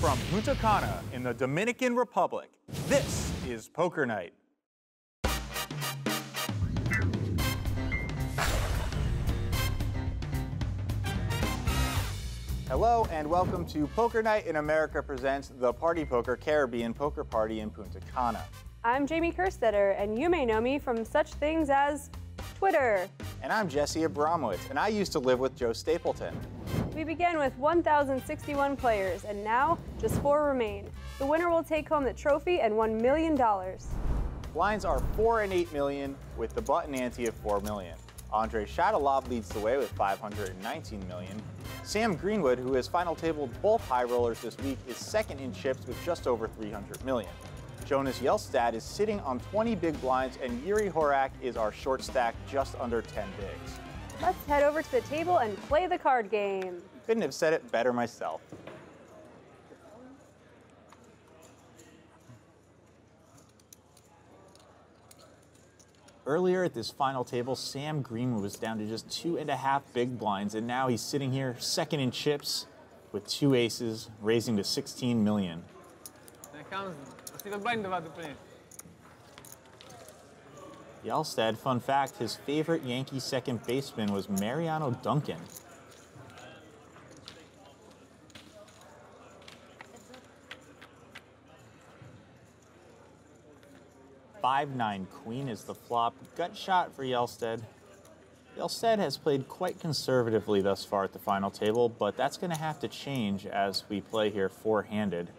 From Punta Cana in the Dominican Republic, this is Poker Night. Hello and welcome to Poker Night in America presents the Party Poker Caribbean Poker Party in Punta Cana. I'm Jamie Kerstetter, and you may know me from such things as Twitter. And I'm Jesse Abramowitz, and I used to live with Joe Stapleton. We began with 1,061 players, and now just 4 remain. The winner will take home the trophy and $1 million. Blinds are 4 and 8 million, with the button ante of 4 million. Andrei Shadalov leads the way with 519 million. Sam Greenwood, who has final tabled both high rollers this week, is second in chips with just over 300 million. Jonas Jelstad is sitting on 20 big blinds, and Yuri Horak is our short stack just under 10 bigs. Let's head over to the table and play the card game. Couldn't have said it better myself. Earlier at this final table, Sam Greenwood was down to just 2.5 big blinds, and now he's sitting here second in chips with 2 aces, raising to 16 million. Jelstad, fun fact, his favorite Yankee second baseman was Mariano Duncan. Five-9 queen is the flop. Gut shot for Jelstad. Jelstad has played quite conservatively thus far at the final table, but that's going to have to change as we play here four-handed.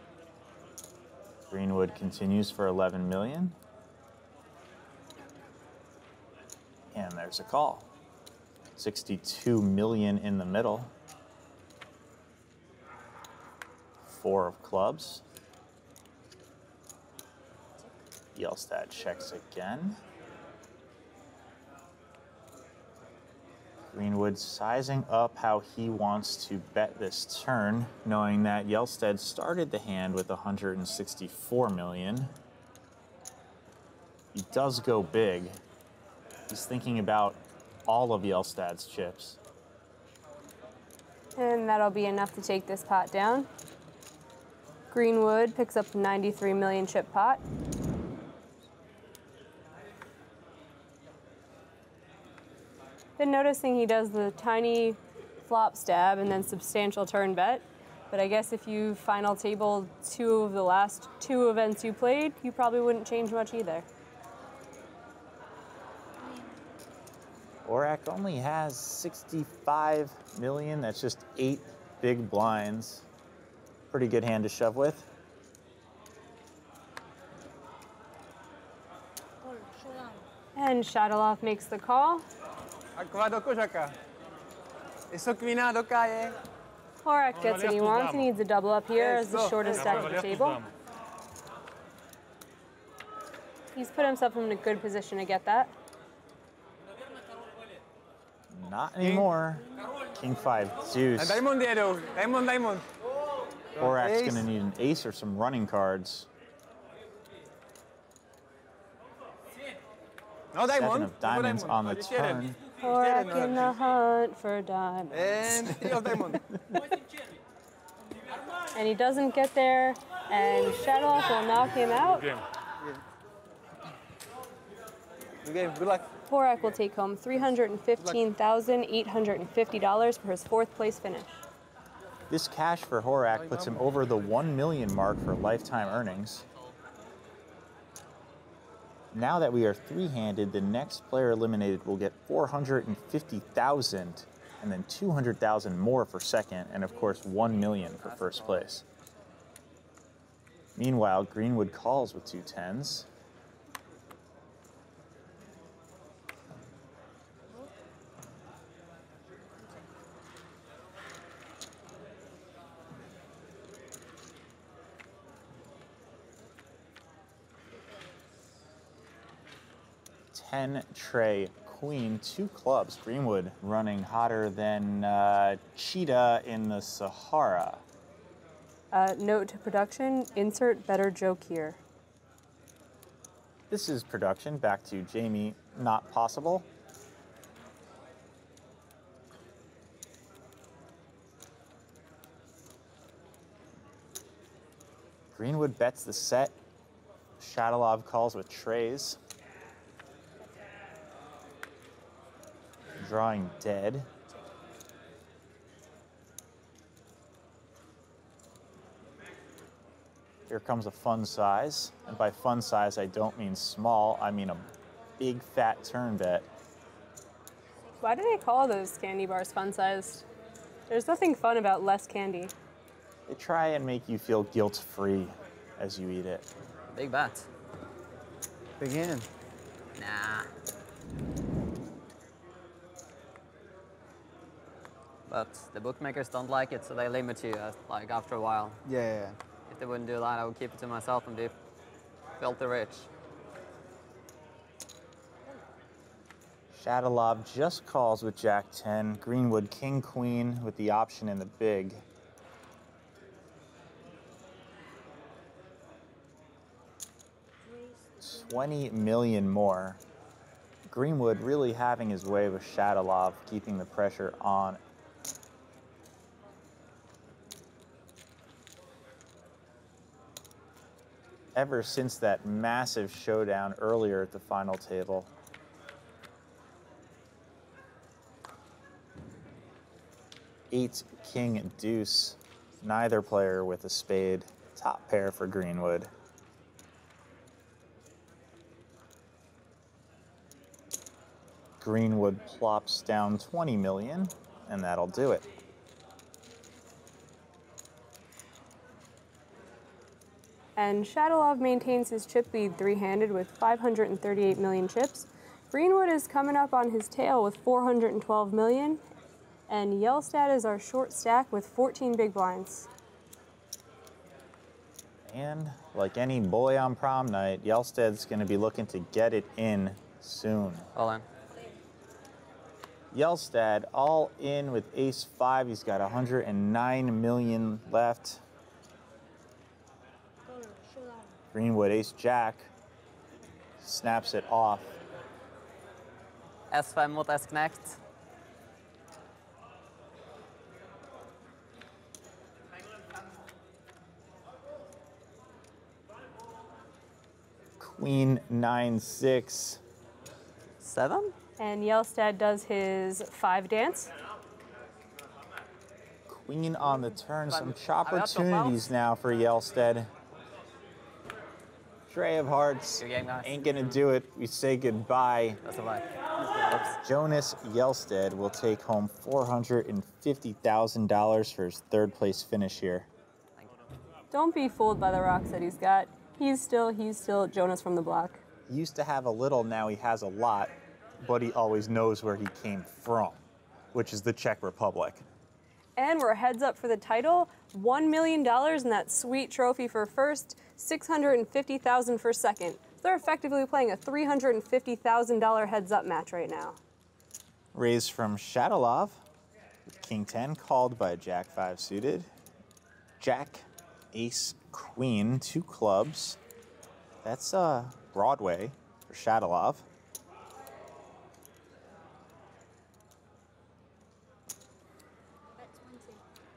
Greenwood continues for 11 million. And there's a call. 62 million in the middle. 4 of clubs. Jelstad checks again. Greenwood sizing up how he wants to bet this turn, knowing that Jelstad started the hand with 164 million. He does go big. He's thinking about all of Jelstad's chips. And that'll be enough to take this pot down. Greenwood picks up the 93 million chip pot. Been noticing he does the tiny flop stab and then substantial turn bet. But I guess if you final tabled 2 of the last 2 events you played, you probably wouldn't change much either. Horak only has 65 million. That's just 8 big blinds. Pretty good hand to shove with. And Shadalov makes the call. Horak gets what he wants. He needs a double up here as the shortest stack of the table. He's put himself in a good position to get that. Not anymore. King 5 deuce. Horak's going to need an ace or some running cards. No diamond. 7 of diamonds on the turn. Horak in the hunt for diamonds. And 3 of diamond. And he doesn't get there, and Shadalov will knock him out. Good game. Good luck. Horak will take home $315,850 for his 4th place finish. This cash for Horak puts him over the 1 million mark for lifetime earnings. Now that we are 3-handed, the next player eliminated will get 450,000 and then 200,000 more for second, and of course 1 million for first place. Meanwhile, Greenwood calls with 2 tens. Tray queen, 2 clubs. Greenwood running hotter than cheetah in the Sahara. Note to production, insert better joke here. This is production. Back to Jamie, not possible. Greenwood bets the set. Shadalov calls with trays. Drawing dead. Here comes a fun size. And by fun size, I don't mean small. I mean a big fat turn bet. Why do they call those candy bars fun-sized? There's nothing fun about less candy. They try and make you feel guilt-free as you eat it. Big bet. Begin. Nah. But the bookmakers don't like it, so they limit you like after a while. Yeah. If they wouldn't do that, I would keep it to myself and be filthy rich. Shadalov just calls with Jack 10. Greenwood King Queen with the option in the big. $20 million more. Greenwood really having his way with Shadalov, keeping the pressure on. Ever since that massive showdown earlier at the final table. Eight, king, deuce. Neither player with a spade. Top pair for Greenwood. Greenwood plops down 20 million, and that'll do it. And Shadalov maintains his chip lead three-handed with 538 million chips. Greenwood is coming up on his tail with 412 million. And Yellstad is our short stack with 14 big blinds. And like any boy on prom night, Yellstad's going to be looking to get it in soon. All in. Yellstad all in with ace-5. He's got 109 million left. Greenwood ace-jack. Snaps it off. S5 mot S-knekt. Queen 9-6. 7? And Yellstad does his 5 dance. Queen on the turn. Some opportunities now for Yellstad. Tray of hearts. Good game, guys. Ain't gonna do it. We say goodbye. That's a lie. Jonas Yellstad will take home $450,000 for his third place finish here. Don't be fooled by the rocks that he's got. He's still Jonas from the block. He used to have a little, now he has a lot, but he always knows where he came from, which is the Czech Republic. And we're heads up for the title. $1 million and that sweet trophy for first, $650,000 for second. They're effectively playing a $350,000 heads up match right now. Raised from Shadalov, with King 10 called by Jack 5 suited. Jack, Ace, Queen, 2 clubs. That's Broadway for Shadalov.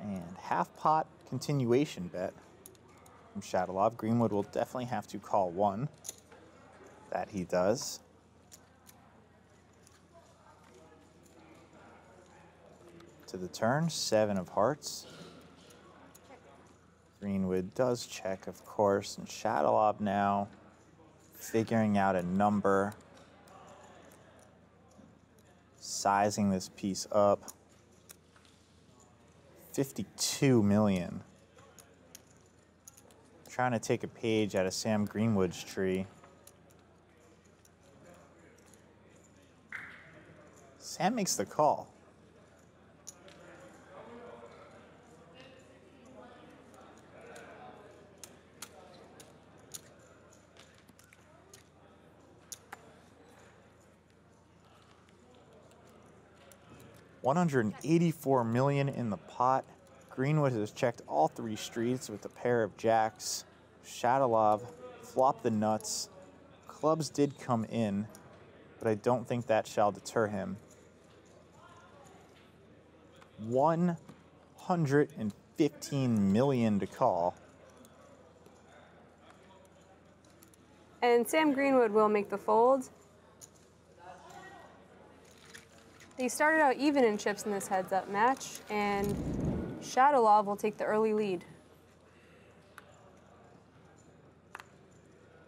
And half pot continuation bet from Shadalov. Greenwood will definitely have to call 1. That he does. To the turn, 7 of hearts. Greenwood does check, of course, and Shadalov now figuring out a number, sizing this piece up. 52 million. Trying to take a page out of Sam Greenwood's tree. Sam makes the call. $184 million in the pot. Greenwood has checked all 3 streets with a pair of jacks. Shadalov flopped the nuts. Clubs did come in, but I don't think that shall deter him. $115 million to call. And Sam Greenwood will make the fold. They started out even in chips in this heads-up match, and Shadowlov will take the early lead.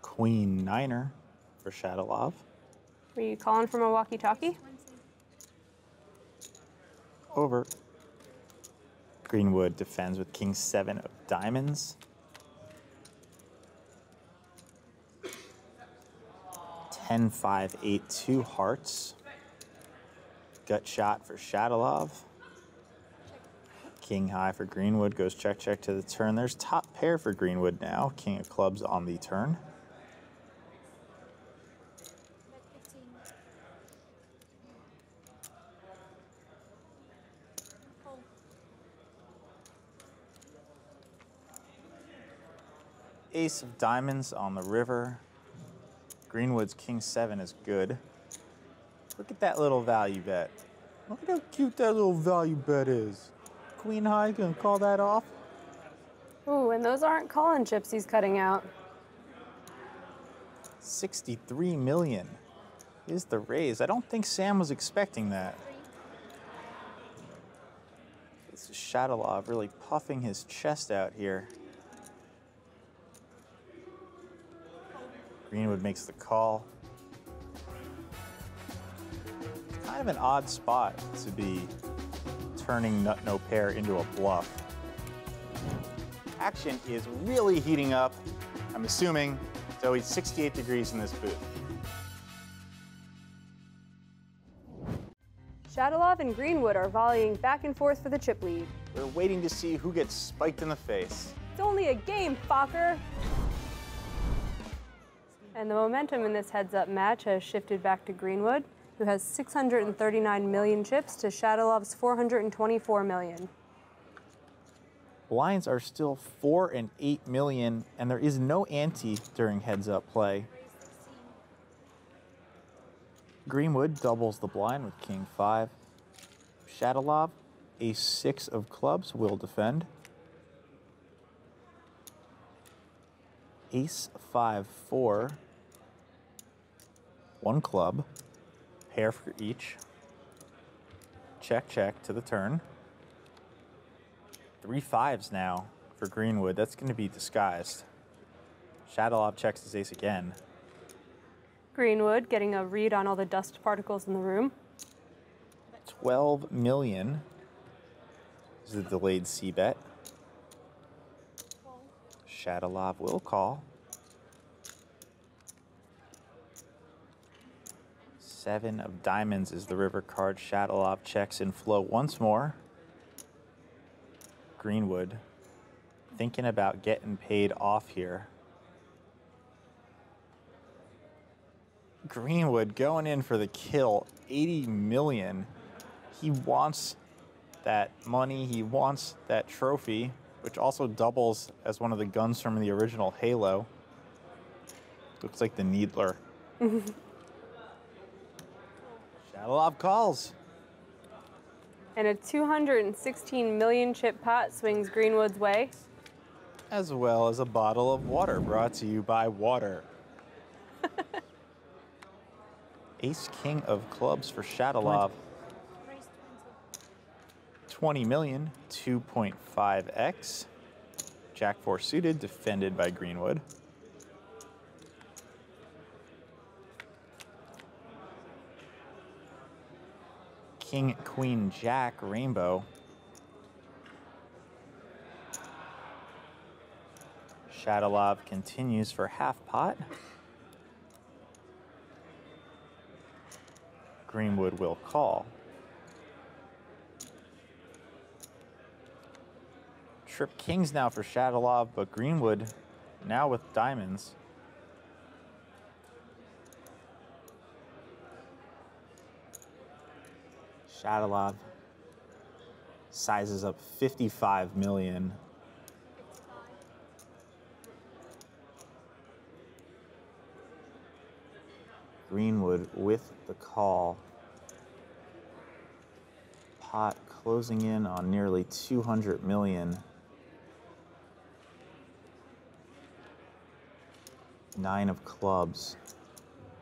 Queen niner for Shadowlov. Were you calling from a walkie-talkie? Over. Greenwood defends with king 7 of diamonds. 10, 5, 8, 2 hearts. Gut shot for Shadowlov. King high for Greenwood goes check, check to the turn. There's top pair for Greenwood now. King of clubs on the turn. Ace of diamonds on the river. Greenwood's king 7 is good. Look at that little value bet. Look at how cute that little value bet is. Queen high, gonna call that off? Ooh, and those aren't calling chips he's cutting out. 63 million is the raise. I don't think Sam was expecting that. This is Shadowlov really puffing his chest out here. Greenwood makes the call. It's kind of an odd spot to be turning nut no pair into a bluff. Action is really heating up. I'm assuming it's always 68 degrees in this booth. Shadowlov and Greenwood are volleying back and forth for the chip lead. We're waiting to see who gets spiked in the face. It's only a game, Fokker! And the momentum in this heads-up match has shifted back to Greenwood, who has 639 million chips to Shadowlov's 424 million. Blinds are still 4 and 8 million, and there is no ante during heads-up play. Greenwood doubles the blind with king 5. Shadowlov, ace 6 of clubs, will defend. Ace 5, 4. 1 club, pair for each. Check, check to the turn. 3 5s now for Greenwood. That's going to be disguised. Shadowlov checks his ace again. Greenwood getting a read on all the dust particles in the room. 12 million is the delayed c-bet. Shadowlov will call. 7 of diamonds is the river card. Shadowlov checks in flow once more. Greenwood thinking about getting paid off here. Greenwood going in for the kill, 80 million. He wants that money, he wants that trophy, which also doubles as one of the guns from the original Halo. Looks like the Needler. Shadowlov calls. And a 216 million chip pot swings Greenwood's way. As well as a bottle of water brought to you by Water. Ace King of clubs for Shadowlov. 20 million, 2.5x. Jack 4 suited, defended by Greenwood. King, Queen, Jack, rainbow. Shadowlov continues for half pot. Greenwood will call. Trip kings now for Shadowlov, but Greenwood now with diamonds. Shadowlov sizes up 55 million. Greenwood with the call. Pot closing in on nearly 200 million. Nine of clubs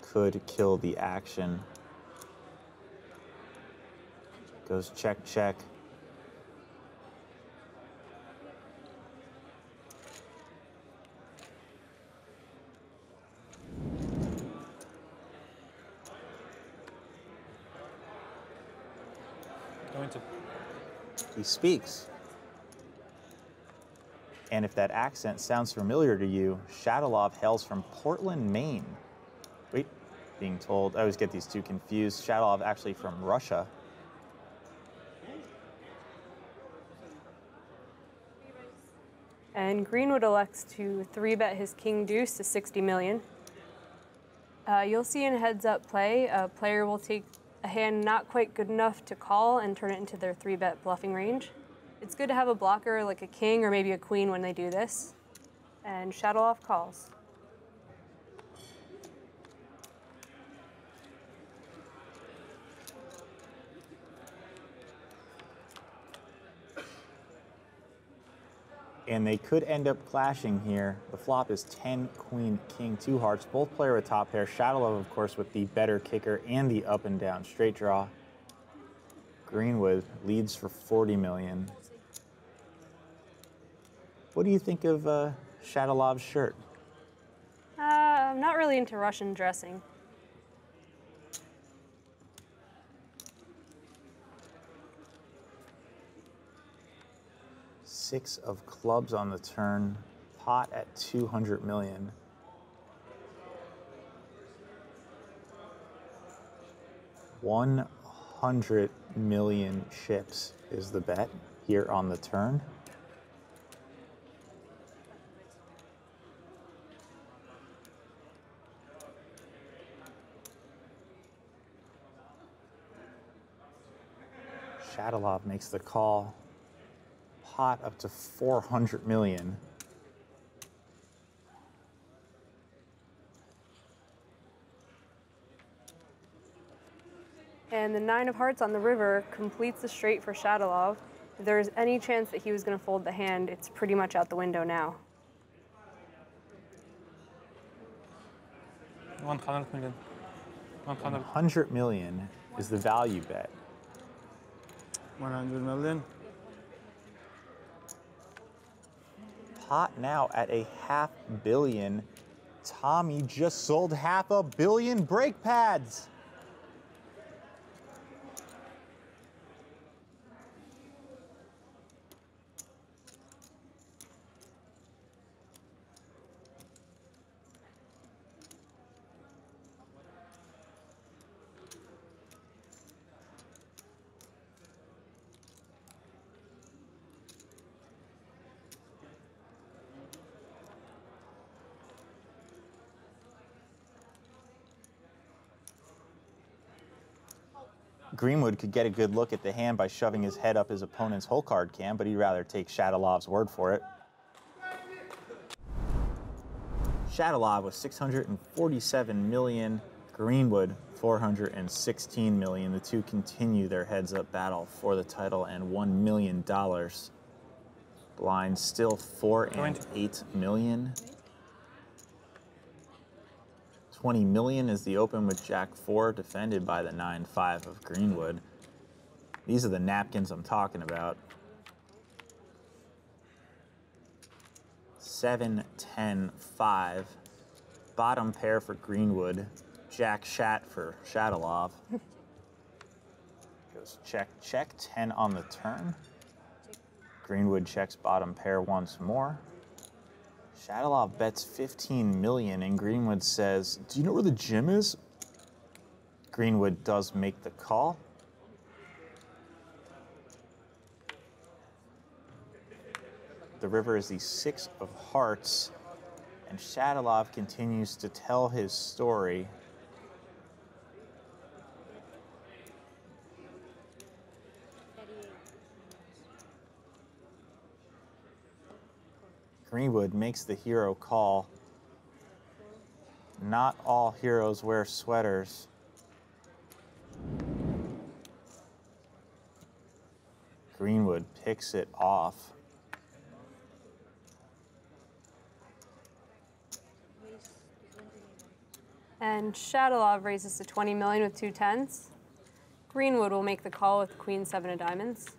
could kill the action. Goes check, check. E02. He speaks. And if that accent sounds familiar to you, Shadalov hails from Portland, Maine. Wait, being told, I always get these two confused. Shadalov actually from Russia. And Greenwood elects to 3-bet his king deuce to 60 million. You'll see in heads-up play, a player will take a hand not quite good enough to call and turn it into their 3-bet bluffing range. It's good to have a blocker like a king or maybe a queen when they do this. And Shadalov calls. And they could end up clashing here. The flop is 10, queen, king, 2 hearts. Both player with top pair. Shadalov, of course, with the better kicker and the up and down straight draw. Greenwood leads for 40 million. What do you think of Shadalov's shirt? I'm not really into Russian dressing. Six of clubs on the turn, pot at 200 million. $100 million chips is the bet here on the turn. Shadalov makes the call. Pot up to 400 million. And the 9 of hearts on the river completes the straight for Shadalov. If there's any chance that he was going to fold the hand, it's pretty much out the window now. 100 million. 100. 100 million is the value bet. 100 million. Pot now at a $500 million. Tommy just sold $500 million brake pads. Greenwood could get a good look at the hand by shoving his head up his opponent's hole card cam, but he'd rather take Shadalov's word for it. Shadalov with 647 million, Greenwood 416 million. The two continue their heads-up battle for the title and $1 million. Blind still 4 and 8 million. 20 million is the open with Jack 4, defended by the 9-5 of Greenwood. These are the napkins I'm talking about. 7, 10, 5. Bottom pair for Greenwood. Jack Shat for Shadalov. Goes check, check, 10 on the turn. Greenwood checks bottom pair once more. Shadalov bets 15 million and Greenwood says, "Do you know where the gym is?" Greenwood does make the call. The river is the 6 of hearts, and Shadalov continues to tell his story. Greenwood makes the hero call. Not all heroes wear sweaters. Greenwood picks it off. And Shadowlov raises to 20 million with 2 tens. Greenwood will make the call with Queen 7 of diamonds.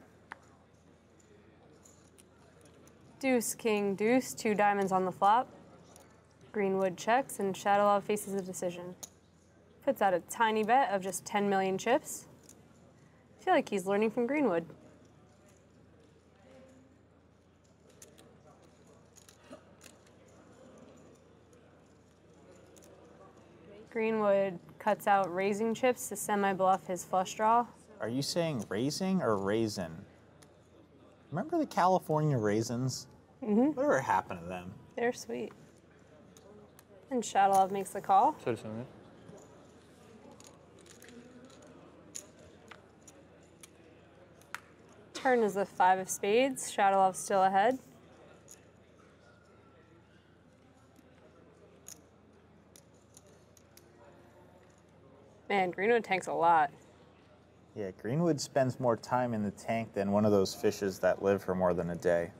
Deuce, King, Deuce, 2 diamonds on the flop. Greenwood checks and Shadowlov faces a decision. Puts out a tiny bet of just 10 million chips. I feel like he's learning from Greenwood. Greenwood cuts out raising chips to semi-bluff his flush draw. Are you saying raising or raisin? Remember the California raisins? Mm-hmm. Whatever happened to them? They're sweet. And Shadowlov makes the call. Sorry, sorry. Turn is the 5 of spades. Shadowlov's still ahead. Man, Greenwood tanks a lot. Yeah, Greenwood spends more time in the tank than one of those fishes that live for more than a day.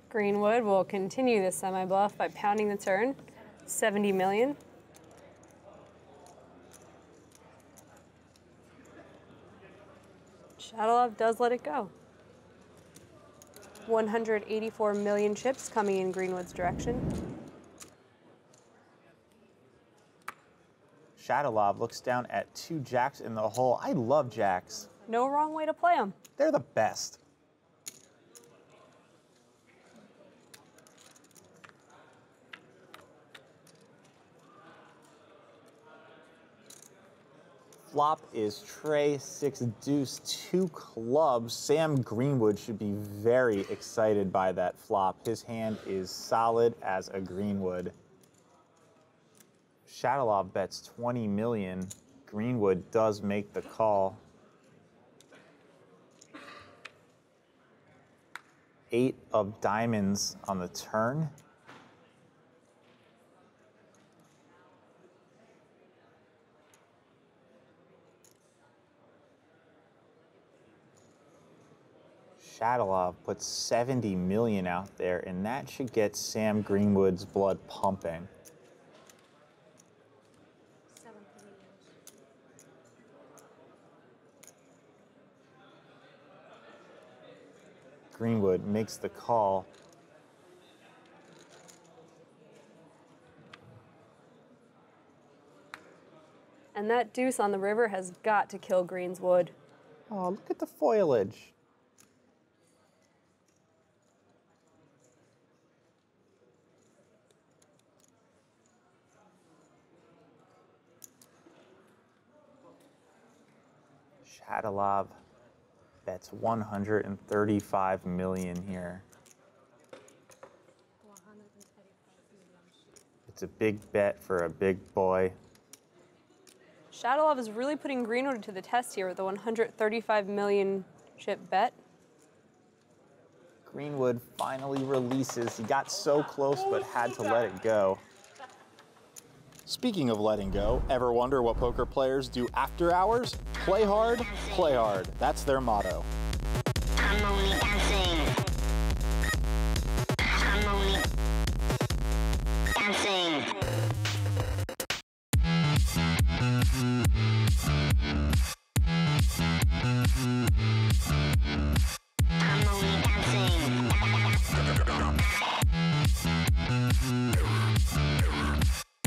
Greenwood will continue the semi-bluff by pounding the turn. 70 million. Shadowlov does let it go. 184 million chips coming in Greenwood's direction. Shadowlov looks down at 2 jacks in the hole. I love jacks. No wrong way to play them. They're the best. Flop is tray, 6 deuce, 2 clubs. Sam Greenwood should be very excited by that flop. His hand is solid as a Greenwood. Shadowlov bets 20 million. Greenwood does make the call. 8 of diamonds on the turn. Shadowlov puts 70 million out there, and that should get Sam Greenwood's blood pumping. Greenwood makes the call. And that deuce on the river has got to kill Greenswood. Oh, look at the foliage. Shadowlov bets 135 million here. It's a big bet for a big boy. Shadowlov is really putting Greenwood to the test here with a 135 million chip bet. Greenwood finally releases. He got so close but had to let it go. Speaking of letting go, ever wonder what poker players do after hours? Play hard, play hard. That's their motto. I'm only dancing. I'm only dancing. I'm only dancing. I'm only dancing.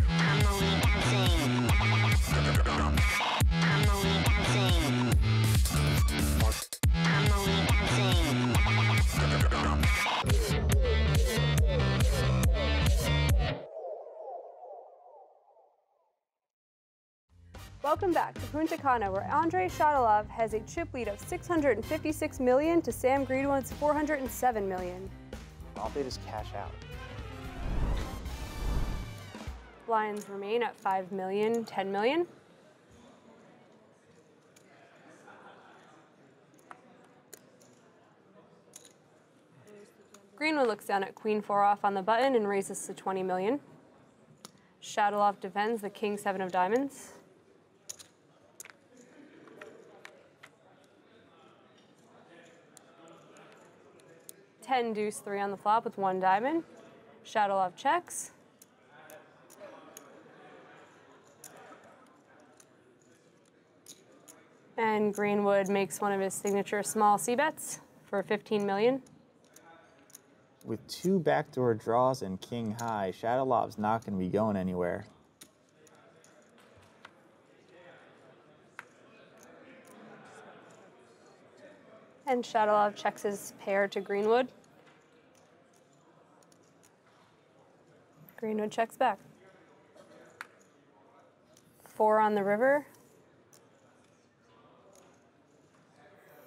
I'm only dancing. I'm only dancing. Welcome back to Punta Cana, where Andrei Shadowlov has a chip lead of 656 million to Sam Greenwood's 407 million. Why don't they just cash out? Blinds remain at 5 million, 10 million. Greenwood looks down at Queen 4 off on the button and raises to 20 million. Shadowlov defends the King 7 of diamonds. Ten deuce 3 on the flop with 1 diamond. Shadowlov checks. And Greenwood makes one of his signature small c-bets for 15 million. With 2 backdoor draws and king high, Shadowlov's not going to be going anywhere. And Shadowlov checks his pair to Greenwood. Greenwood checks back. 4 on the river.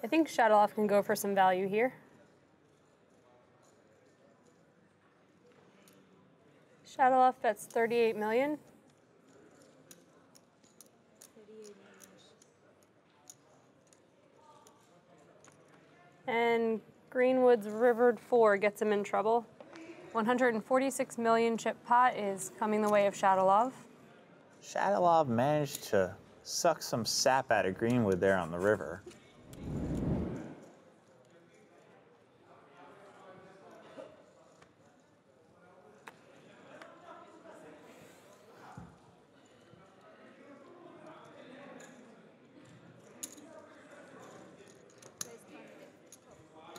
I think Shadowlov can go for some value here. Shadowlov bets 38 million. And Greenwood's rivered 4 gets him in trouble. 146 million chip pot is coming the way of Shadowlov. Shadowlov managed to suck some sap out of Greenwood there on the river.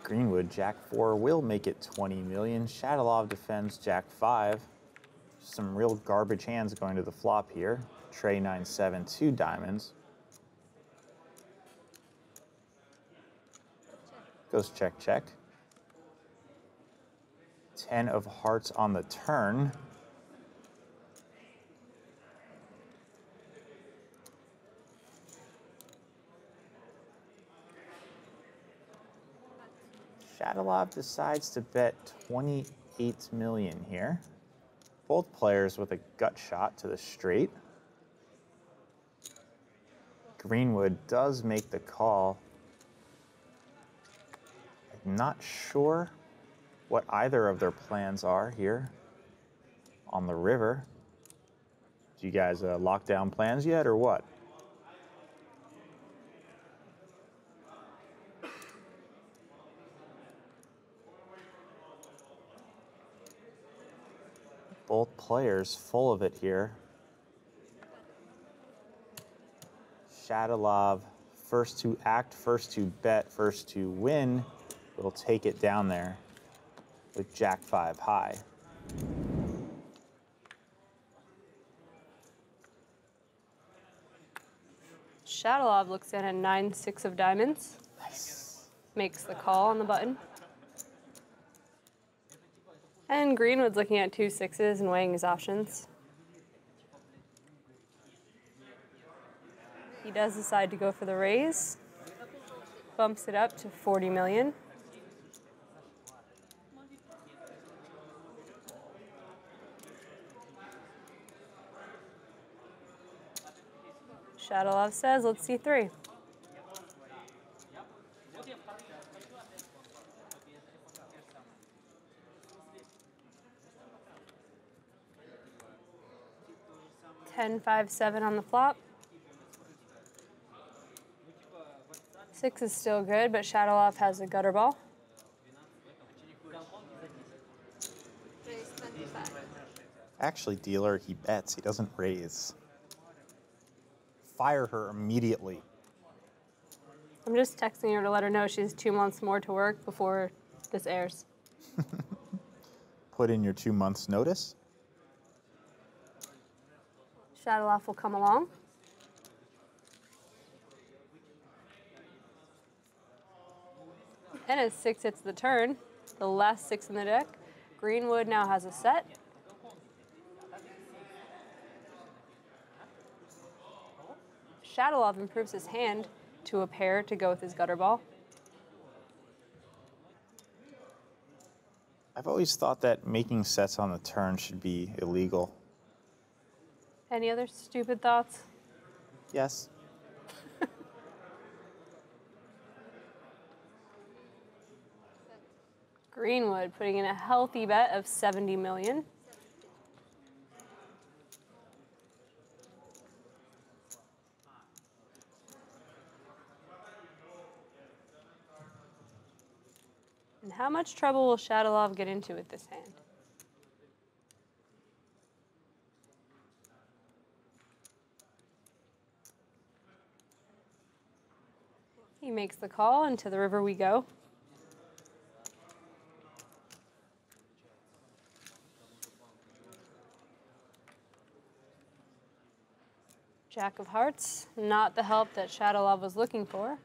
Greenwood, Jack 4 will make it 20 million. Shadowlov defends Jack 5. Some real garbage hands going to the flop here. Tray 9-7, 2 diamonds. Goes check, check. 10 of hearts on the turn. Shadowlov decides to bet 28 million here. Both players with a gut shot to the straight. Greenwood does make the call. I'm not sure what either of their plans are here on the river. Do you guys lock down plans yet or what? Both players full of it here. Shadowlov, first to act, first to bet, first to win, will take it down there with Jack 5 high. Shadowlov looks in at 9-6 of diamonds. Nice. Makes the call on the button. And Greenwood's looking at 2 6s and weighing his options. He does decide to go for the raise. Bumps it up to 40 million. Shadowlov says, let's see 3. Ten, 5, 7 on the flop. 6 is still good, but Shadowlov has a gutter ball. Actually, dealer, he bets. He doesn't raise. Fire her immediately. I'm just texting her to let her know she has 2 months more to work before this airs. Put in your 2 months notice. Shadowlov will come along. And as 6 hits the turn, the last 6 in the deck, Greenwood now has a set. Shadowlov improves his hand to a pair to go with his gutter ball. I've always thought that making sets on the turn should be illegal. Any other stupid thoughts? Yes. Greenwood putting in a healthy bet of 70 million. And how much trouble will Shadowlov get into with this hand? He makes the call, and to the river we go. Jack of hearts, not the help that Shadowlove was looking for.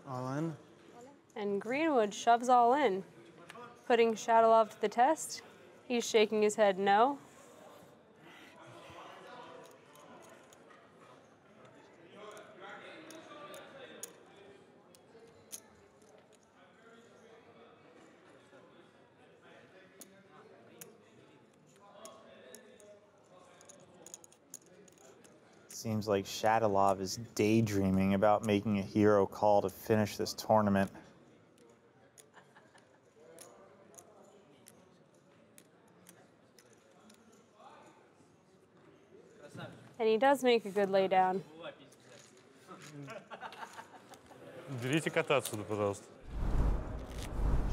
All in. And Greenwood shoves all in, putting Shadowlove to the test. He's shaking his head no. Seems like Shadowlove is daydreaming about making a hero call to finish this tournament. And he does make a good laydown. Берите кота отсюда, пожалуйста.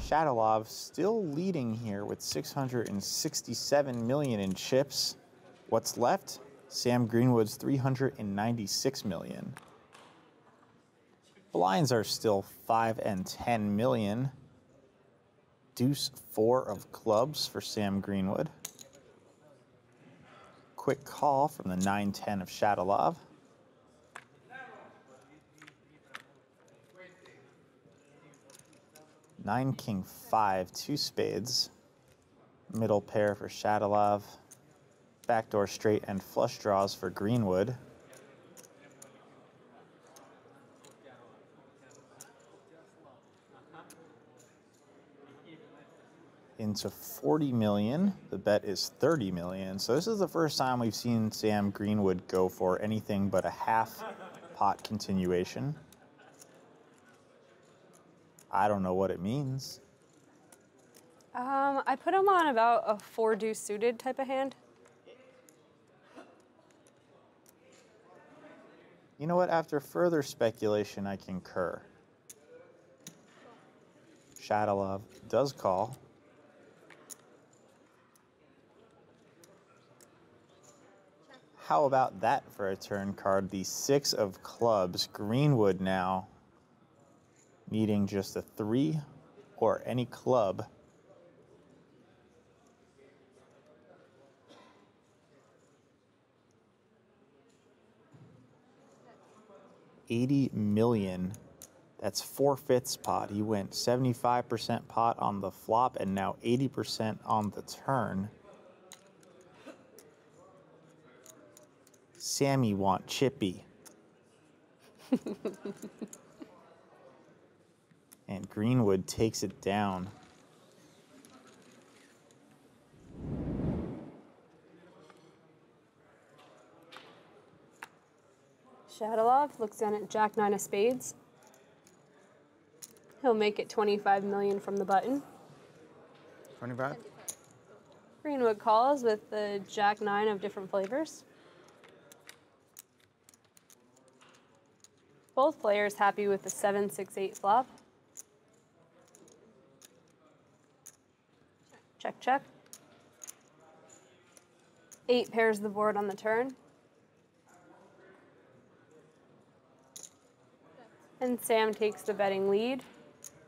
Shadowlove still leading here with 667 million in chips. What's left? Sam Greenwood's 396 million. Blinds are still 5 and 10 million. Deuce 4 of clubs for Sam Greenwood. Quick call from the 9-10 of Shadowlove. Nine, king, 5, 2 spades. Middle pair for Shadowlove. Backdoor straight and flush draws for Greenwood. Into 40 million. The bet is 30 million. So this is the first time we've seen Sam Greenwood go for anything but a half pot continuation. I don't know what it means. I put him on about a 4 deuce suited type of hand. You know what? After further speculation, I concur. Shadowlove does call. How about that for a turn card? The 6 of clubs. Greenwood now needing just a 3 or any club. $80 million. That's 4/5 pot. He went 75% pot on the flop and now 80% on the turn. Sammy want chippy. And Greenwood takes it down. Shadowlove looks down at Jack 9 of spades. He'll make it 25 million from the button. 25. Greenwood calls with the Jack 9 of different flavors. Both players happy with the 7-6-8 flop. Check, check. 8 pairs the board on the turn. And Sam takes the betting lead,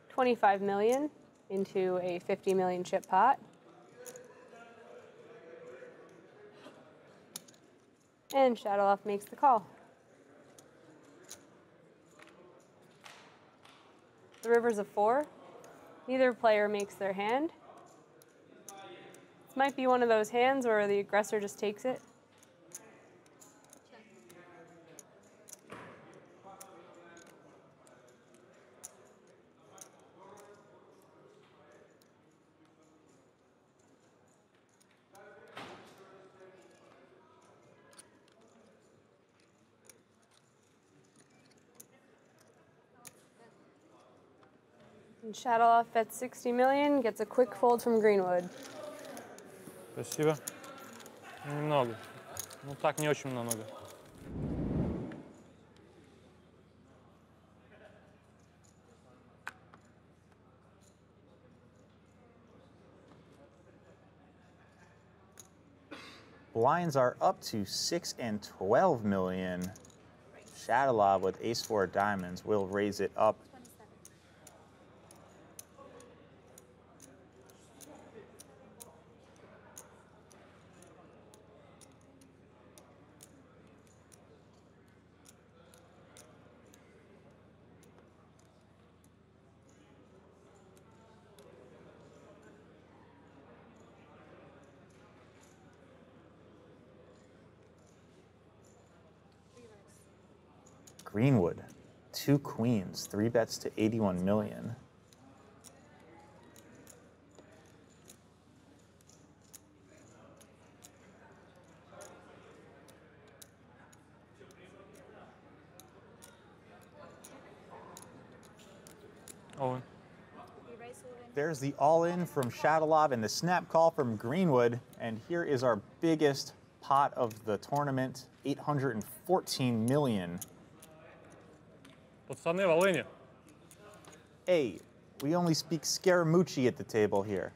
25 million into a 50 million chip pot. And Shadowlove makes the call. The river's a 4. Neither player makes their hand. This might be one of those hands where the aggressor just takes it. And Shadowlove bets 60 million, gets a quick fold from Greenwood. Спасибо. Немного. Ну так, не очень много. Blinds are up to 6 and 12 million. Shadalov with ace-4 of diamonds will raise it up. Greenwood, 2 queens, 3 bets to 81 million. All-in. There's the all-in from Shadalov and the snap call from Greenwood. And here is our biggest pot of the tournament, 814 million. Пацаны, в All-in. Hey, we only speak Scaramucci at the table here.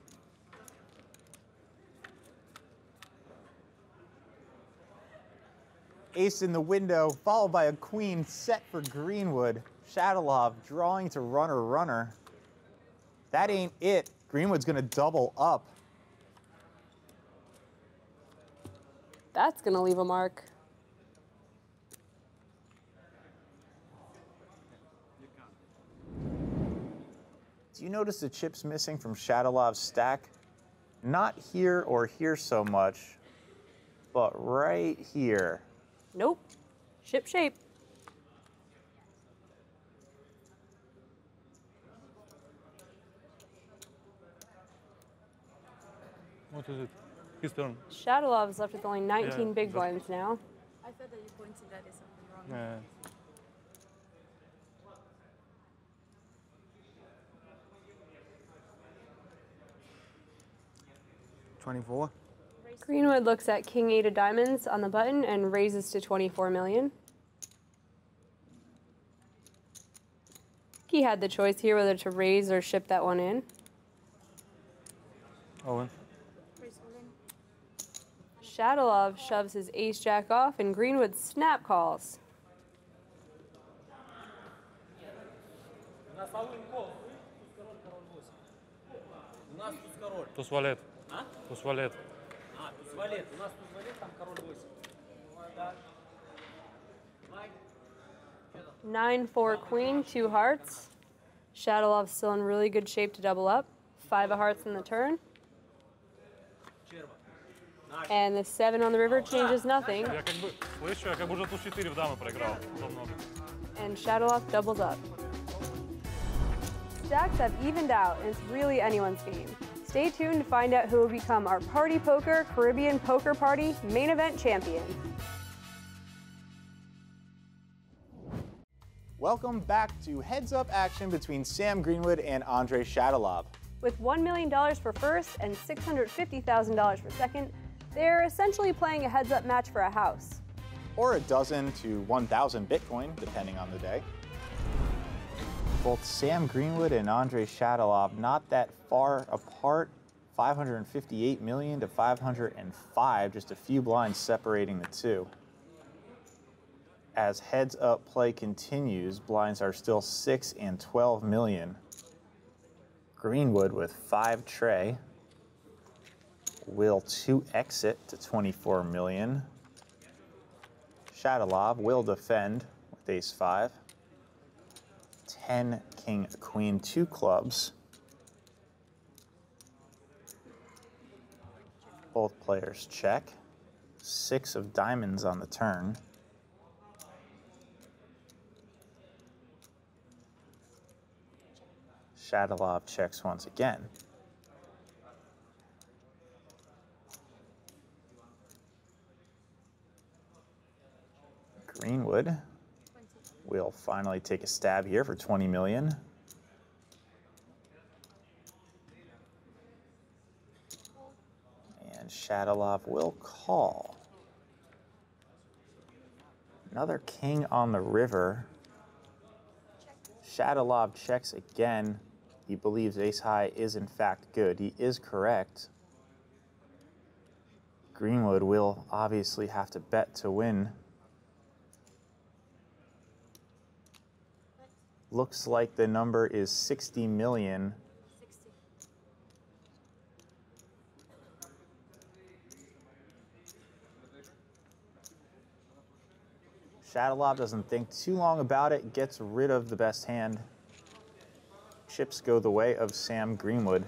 Ace in the window, followed by a queen set for Greenwood. Shadalov drawing to runner. That ain't it. Greenwood's gonna double up. That's gonna leave a mark. Do you notice the chips missing from Shadalov's stack? Not here or here so much, but right here. Nope. Ship shape. What is it? His turn. Shadalov's left with only 19 Yeah, big just- blinds now. I thought that you pointed that is something wrong. Yeah. 24. Greenwood looks at King 8 of diamonds on the button and raises to 24 million. He had the choice here whether to raise or ship that one in. All-in. Shadalov shoves his ace jack off and Greenwood snap calls. Туз валет. Туз валет. Туз валет. У нас туз валет, там король 8. 9-4 queen, 2 hearts. Shadolov's still in really good shape to double up. 5 of hearts in the turn. And the 7 on the river changes nothing. Я как бы, слышу, я как бы уже туз 4 в дамы проиграл. Уже много. And Shadolov doubles up. Stacks have evened out, and it's really anyone's game. Stay tuned to find out who will become our Party Poker Caribbean Poker Party main event champion. Welcome back to heads-up action between Sam Greenwood and Andre Shadalov. With $1 million for first and $650,000 for second, they're essentially playing a heads-up match for a house. Or a dozen to 1,000 Bitcoin, depending on the day. Both Sam Greenwood and Andre Shadalov not that far apart, 558 million to 505, just a few blinds separating the two. As heads-up play continues, blinds are still 6 and 12 million. Greenwood with 5 tray will 2x it to 24 million. Shadalov will defend with ace 5. 10 king queen 2 clubs. Both players check. 6 of diamonds on the turn. Shadalov checks once again. Greenwood will finally take a stab here for 20 million. And Shadalov will call. Another king on the river. Shadalov checks again. He believes ace high is in fact good. He is correct. Greenwood will obviously have to bet to win. Looks like the number is 60 million. 60. Shadalov doesn't think too long about it, gets rid of the best hand. Chips go the way of Sam Greenwood.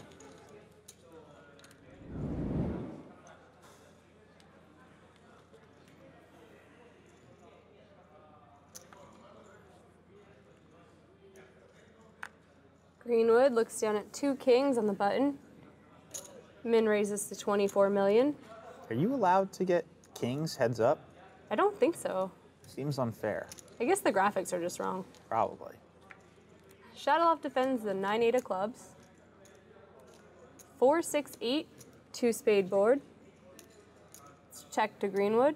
Greenwood looks down at 2 kings on the button. Min raises to 24 million. Are you allowed to get kings heads up? I don't think so. Seems unfair. I guess the graphics are just wrong. Probably. Shadalov defends the 9-8 of clubs. 4-6-8, 2-spade board. Let's check to Greenwood.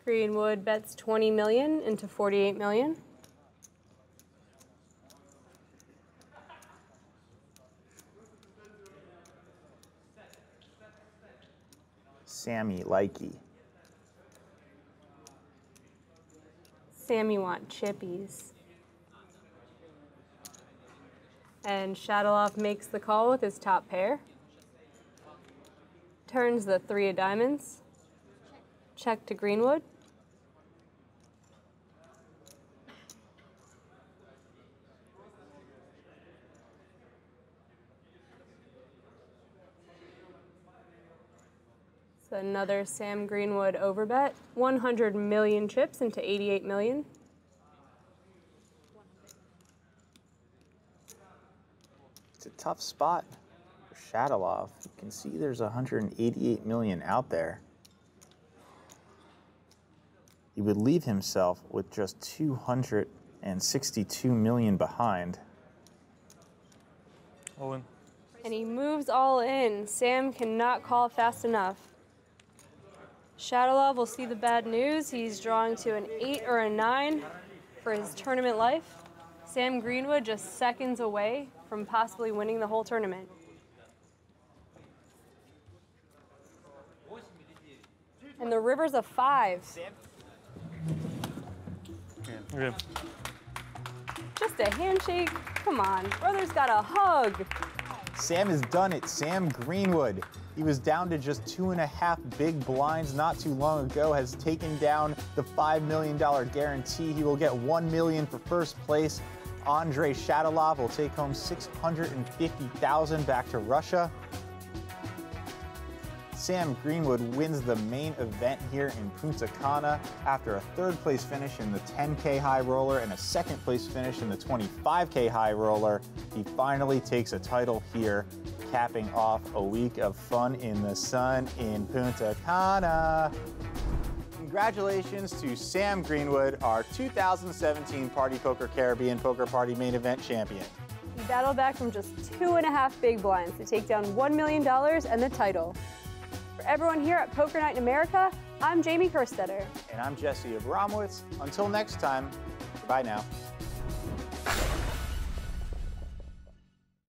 Greenwood bets 20 million into 48 million. Sammy likey. Sammy want chippies. And Shadalov makes the call with his top pair. Turns the 3 of diamonds. Check to Greenwood. So another Sam Greenwood overbet. 100 million chips into 88 million. It's a tough spot for Shadalov. You can see there's 188 million out there. He would leave himself with just 262 million behind. All in. And he moves all in. Sam cannot call fast enough. Shadalov will see the bad news. He's drawing to an 8 or a 9 for his tournament life. Sam Greenwood just seconds away from possibly winning the whole tournament. And the river's a 5. Okay. Just a handshake. Come on, brother's got a hug. Sam has done it. Sam Greenwood. He was down to just 2.5 big blinds not too long ago, has taken down the $5 million guarantee. He will get $1 million for first place. Andrei Shadalov will take home $650,000 back to Russia. Sam Greenwood wins the main event here in Punta Cana after a 3rd place finish in the 10K high roller and a 2nd place finish in the 25K high roller. He finally takes a title here, capping off a week of fun in the sun in Punta Cana. Congratulations to Sam Greenwood, our 2017 Party Poker Caribbean Poker Party main event champion. He battled back from just 2.5 big blinds to take down $1 million and the title. For everyone here at Poker Night in America, I'm Jamie Kerstetter. And I'm Jesse Abramowitz. Until next time, bye now.